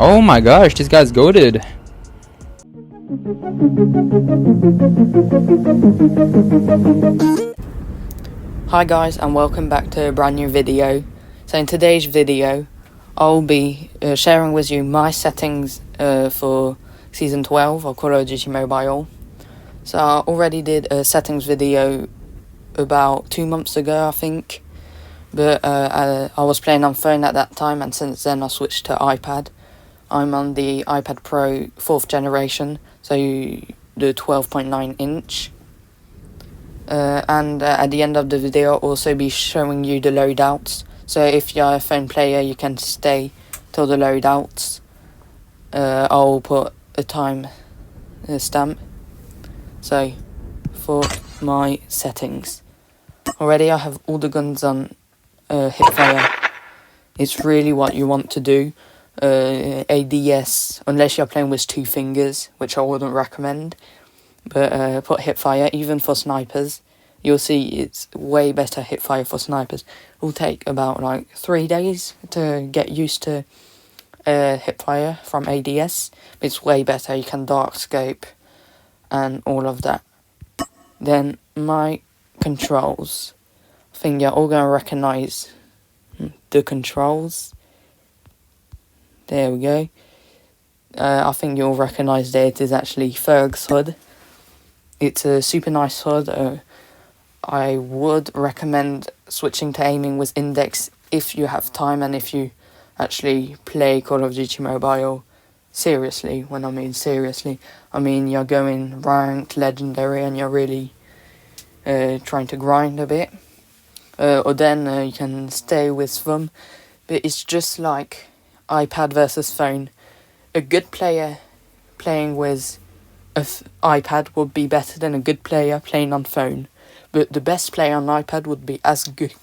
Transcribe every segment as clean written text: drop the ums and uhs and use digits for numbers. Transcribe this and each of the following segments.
Oh my gosh, this guy's goated. Hi guys, and welcome back to a brand new video. So in today's video I'll be sharing with you my settings for season 12 of Call of Duty Mobile. So I already did a settings video about 2 months ago, I think, but I was playing on phone at that time, and since then I switched to iPad. I'm on the iPad Pro 4th generation, so the 12.9 inch. And at the end of the video I'll also be showing you the loadouts. So if you're a phone player, you can stay till the loadouts. I'll put a time stamp. So for my settings, already I have all the guns on hipfire. It's really what you want to do. ADS, unless you're playing with 2 fingers, which I wouldn't recommend. But put hipfire, even for snipers. You'll see it's way better hipfire for snipers. It will take about like 3 days to get used to hipfire from ADS. But it's way better. You can dark scope and all of that. Then my controls. I think you're all going to recognise the controls. There we go. I think you'll recognise that it is actually Ferg's HUD. It's a super nice HUD. I would recommend switching to aiming with index if you have time and if you actually play Call of Duty Mobile seriously. When I mean seriously, I mean you're going ranked, legendary, and you're really trying to grind a bit. Or then you can stay with them. But it's just like iPad versus phone. A good player playing with iPad would be better than a good player playing on phone, but the best player on iPad would be as good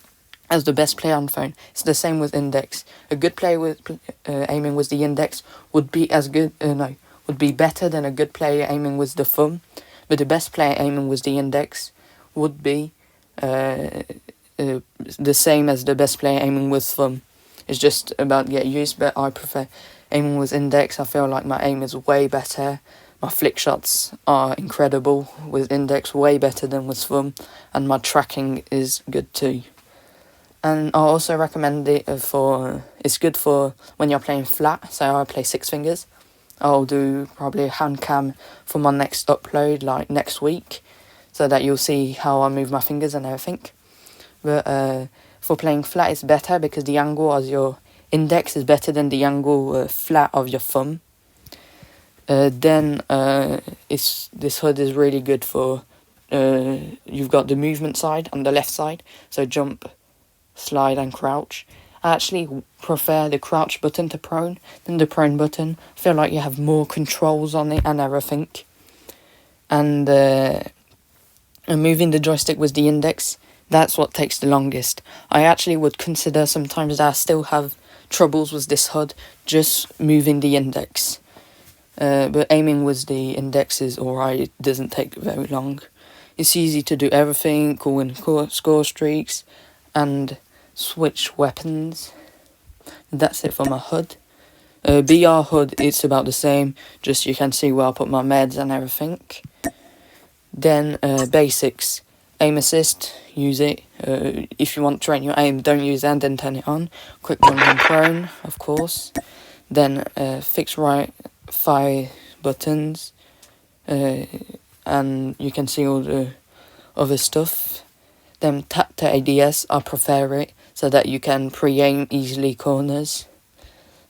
as the best player on phone. It's the same with index. A good player with aiming with the index would be would be better than a good player aiming with the thumb, but the best player aiming with the index would be the same as the best player aiming with thumb. It's just about get used, but I prefer aiming with index. I feel like my aim is way better. My flick shots are incredible with index, way better than with thumb, and my tracking is good too. And I also recommend it it's good for when you're playing flat. So I play 6 fingers. I'll do probably a hand cam for my next upload, like next week, so that you'll see how I move my fingers and everything. But for playing flat, it's better because the angle of your index is better than the angle flat of your thumb. Then this HUD is really good for you've got the movement side on the left side, so jump, slide and crouch. I actually prefer the crouch button to prone than the prone button. I feel like you have more controls on it and everything. And moving the joystick with the index, that's what takes the longest. I actually would consider sometimes that I still have troubles with this HUD just moving the index. But aiming with the index is alright, it doesn't take very long. It's easy to do everything, call in score streaks, and switch weapons. That's it for my HUD. BR HUD, it's about the same, just you can see where I put my meds and everything. Then basics, aim assist, use it. If you want to train your aim, don't use it and then turn it on. Quick run and prone, of course. Then fix right fire buttons, and you can see all the other stuff. Then tap to ADS, I prefer it, so that you can pre-aim easily corners.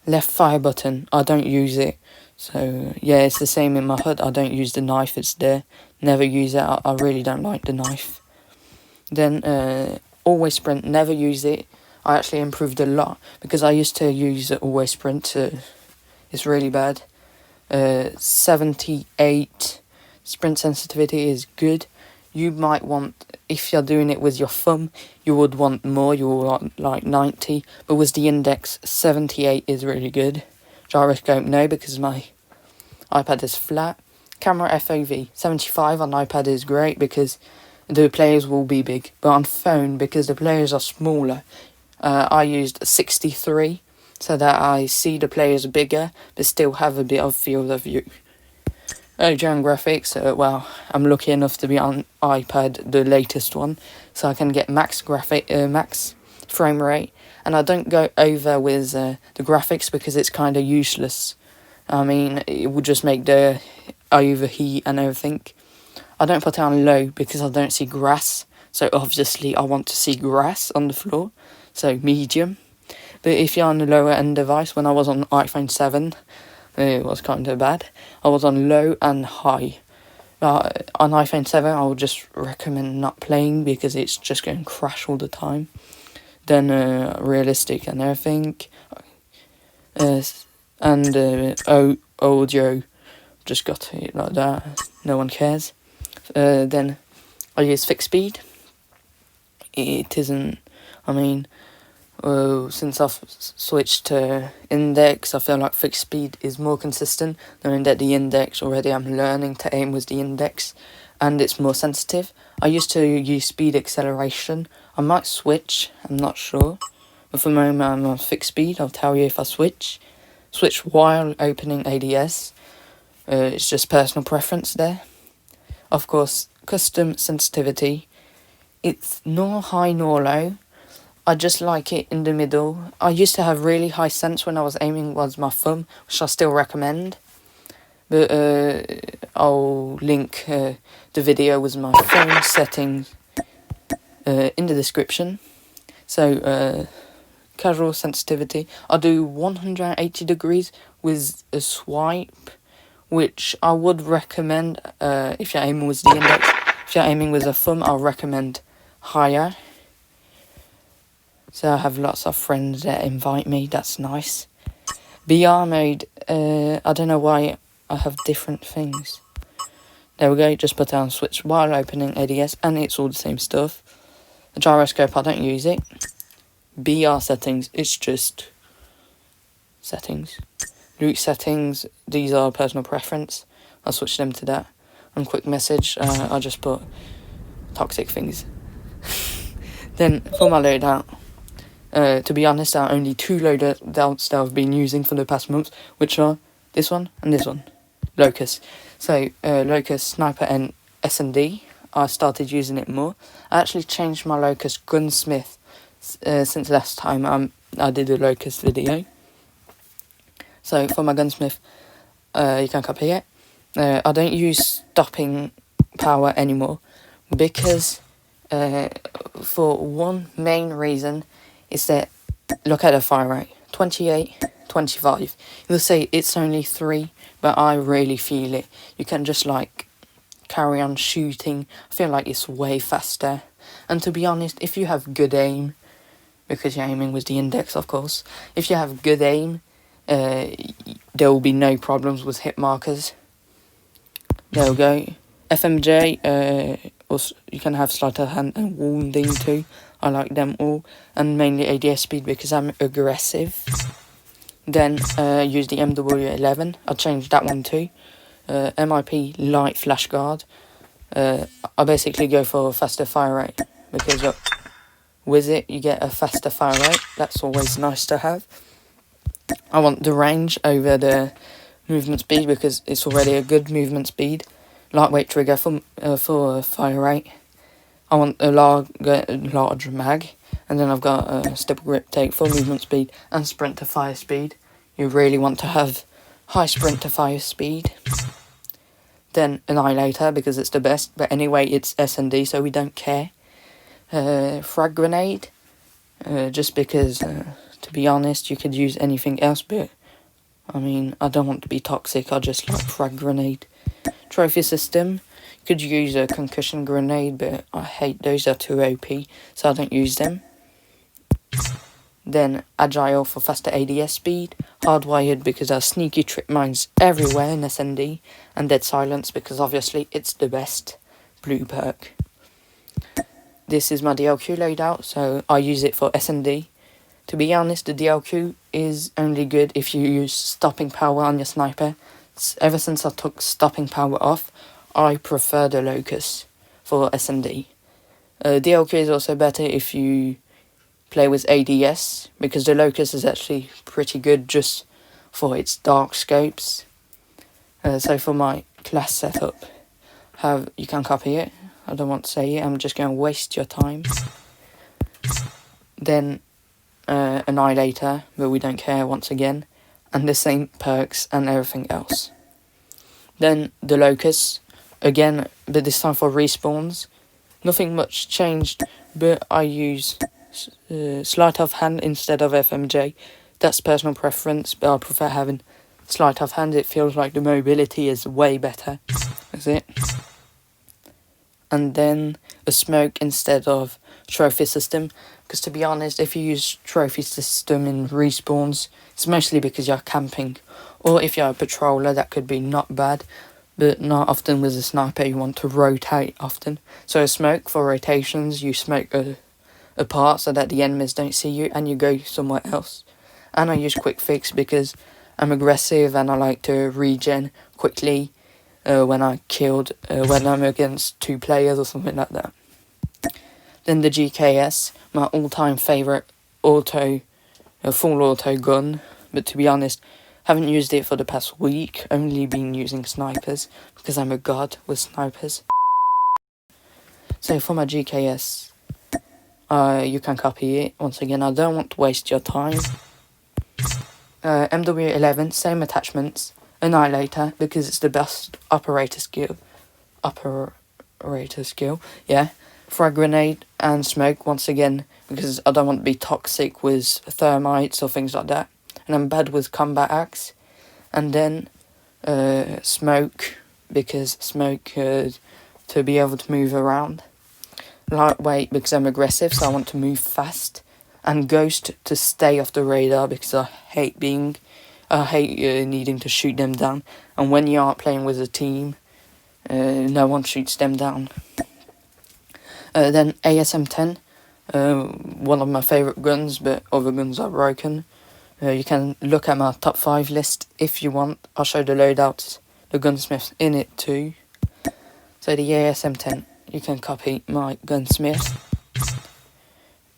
Left fire button, I don't use it, so yeah, it's the same in my HUD. I don't use the knife, it's there, never use it. I really don't like the knife. Then always sprint, never use it. I actually improved a lot, because I used to use always sprint, it's really bad. 78 sprint sensitivity is good. You might want, if you're doing it with your thumb, you would want more, you will want like 90, but with the index, 78 is really good. Gyroscope, no, because my iPad is flat. Camera FOV, 75 on iPad is great because the players will be big, but on phone, because the players are smaller, I used 63 so that I see the players bigger but still have a bit of field of view. During graphics, well, I'm lucky enough to be on iPad, the latest one, so I can get max frame rate, and I don't go over with the graphics because it's kind of useless. I mean, it would just make the overheat and everything. I don't put it on low because I don't see grass, so obviously I want to see grass on the floor, so medium. But if you're on a lower end device, when I was on iPhone 7, it was kind of bad. I was on low and high. On iPhone 7, I would just recommend not playing because it's just going to crash all the time. Then realistic and everything. Audio, just got it like that. No one cares. Then I use fixed speed. It isn't, I mean, since I've switched to index, I feel like fixed speed is more consistent, knowing that the index already I'm learning to aim with the index, and it's more sensitive. I used to use speed acceleration. I might switch, I'm not sure. But for the moment I'm on fixed speed. I'll tell you if I switch. Switch while opening ADS. It's just personal preference there. Of course, custom sensitivity. It's nor high nor low. I just like it in the middle. I used to have really high sense when I was aiming was my thumb, which I still recommend. But I'll link the video with my phone settings in the description. So casual sensitivity. I do 180 degrees with a swipe, which I would recommend if you're aiming with the index. If you're aiming with a thumb, I'll recommend higher. So I have lots of friends that invite me, that's nice. BR mode, I don't know why I have different things. There we go, just put down switch while opening ADS, and it's all the same stuff. The gyroscope, I don't use it. BR settings, it's just settings. Root settings, these are personal preference. I'll switch them to that. And quick message, I'll just put toxic things. Then for my loadout, to be honest, there are only 2 loadouts that I've been using for the past month, which are this one and this one, Locust. So, Locust, Sniper and S&D, I started using it more. I actually changed my Locust gunsmith since last time I did a Locust video. So, for my gunsmith, you can copy it. I don't use stopping power anymore because for one main reason is that look at the fire rate, 28, 25. You'll say it's only 3, but I really feel it. You can just like carry on shooting. I feel like it's way faster. And to be honest, if you have good aim, because you're aiming with the index of course, if you have good aim, there will be no problems with hit markers. There we go. FMJ, also, you can have sleight of hand and wounding too. I like them all. And mainly ADS speed because I'm aggressive. Then use the MW11. I changed that one too. MIP light flash guard. I basically go for a faster fire rate because with it you get a faster fire rate. That's always nice to have. I want the range over the movement speed because it's already a good movement speed. Lightweight trigger for fire rate. I want a large mag, and then I've got a stipple grip take for movement speed and sprint to fire speed. You really want to have high sprint to fire speed. Then Annihilator because it's the best, but anyway it's S&D so we don't care. Frag grenade, just because to be honest you could use anything else, but I mean I don't want to be toxic, I just like frag grenade. Trophy system, you could use a concussion grenade, but I hate those, they're too OP, so I don't use them. Then Agile for faster ADS speed, Hardwired because there are sneaky trip mines everywhere in S&D, and Dead Silence because obviously it's the best blue perk. This is my DLQ loadout, so I use it for S&D. To be honest, the DLQ is only good if you use stopping power on your sniper. Ever since I took stopping power off, I prefer the Locust for S&D. DLQ is also better if you play with ADS, because the Locust is actually pretty good just for its dark scopes. So for my class setup, you can copy it. I don't want to say it, I'm just going to waste your time. Then Annihilator, but we don't care once again, and the same perks and everything else. Then the Locust, again, but this time for respawns. Nothing much changed, but I use sleight of hand instead of FMJ. That's personal preference, but I prefer having sleight of hand. It feels like the mobility is way better. That's it. And then a smoke instead of trophy system, because to be honest, if you use trophy system in respawns, it's mostly because you're camping, or if you're a patroller, that could be not bad, but not often with a sniper. You want to rotate often. So a smoke for rotations, you smoke apart so that the enemies don't see you and you go somewhere else. And I use quick fix because I'm aggressive and I like to regen quickly when I'm against 2 players or something like that. Then the GKS, my all-time favourite full auto gun, but to be honest, haven't used it for the past week, only been using snipers, because I'm a god with snipers. So for my GKS, you can copy it. Once again, I don't want to waste your time. MW11, same attachments. Annihilator, because it's the best operator skill, yeah. Frag grenade and smoke, once again, because I don't want to be toxic with thermites or things like that. And I'm bad with combat axe. And then smoke, because smoke to be able to move around. Lightweight, because I'm aggressive, so I want to move fast. And ghost to stay off the radar, because I hate needing to shoot them down. And when you aren't playing with a team, no one shoots them down. Then ASM-10, one of my favourite guns, but other guns are broken. You can look at my top 5 list if you want. I'll show the loadouts, the gunsmith in it too. So the ASM-10, you can copy my gunsmith.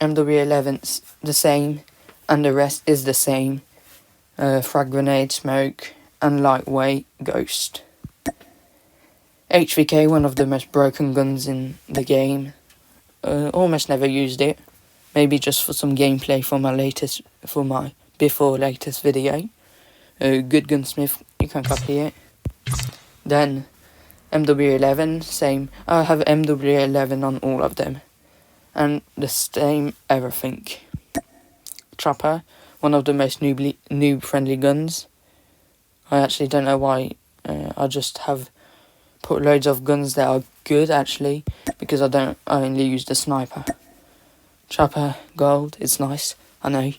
MW11's the same, and the rest is the same. Frag grenade, smoke, and lightweight ghost. HVK, one of the most broken guns in the game. Almost never used it. Maybe just for some gameplay for my before latest video. Good gunsmith, you can copy it. Then MW11, same. I have MW11 on all of them. And the same everything. Chopper, one of the most noob-friendly guns. I actually don't know why. I just have put loads of guns that are good, actually, because I only use the sniper. Chopper, gold, it's nice, I know.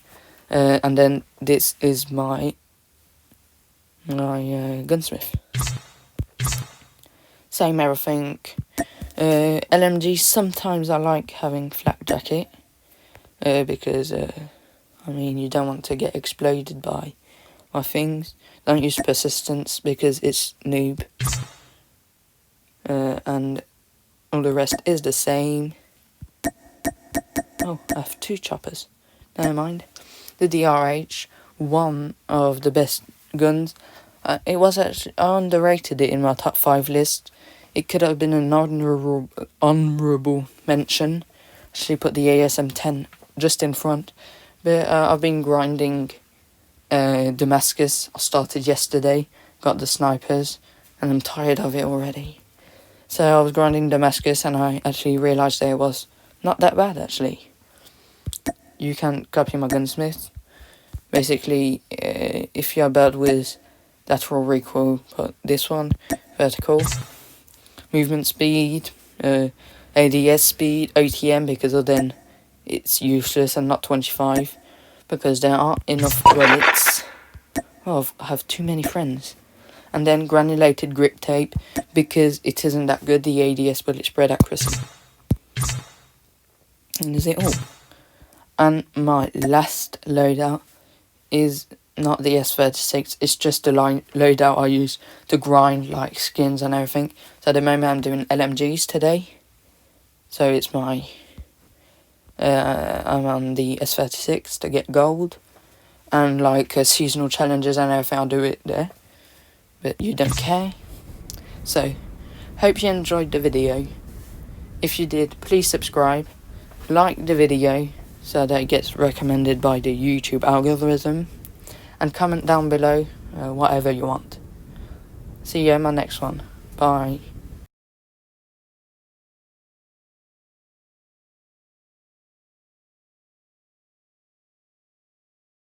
And then this is my gunsmith. Same everything. LMG, sometimes I like having flak jacket, because you don't want to get exploded by things. Don't use persistence because it's noob, and all the rest is the same. Oh, I have 2 choppers, never mind. The DRH, one of the best guns. It was actually, I underrated it in my top 5 list. It could have been an honourable mention. Actually put the ASM-10 just in front. But I've been grinding Damascus. I started yesterday, got the snipers, and I'm tired of it already. So I was grinding Damascus and I actually realised that it was not that bad, actually. You can copy my gunsmith. Basically, if you're bad with lateral recoil, put this one. Vertical. Movement speed, ADS speed, OTM, because then it's useless, and not 25, because there aren't enough bullets. Oh, I have too many friends. And then granulated grip tape, because it isn't that good, the ADS bullet spread accuracy. And is it all? And my last loadout is not the S36, it's just the loadout I use to grind like skins and everything. So at the moment I'm doing LMGs today. So it's my I'm on the S36 to get gold. And like seasonal challenges and everything, I'll do it there. But you don't care. So, hope you enjoyed the video. If you did, please subscribe. Like the video so that it gets recommended by the YouTube algorithm. And comment down below whatever you want. See you in my next one. Bye.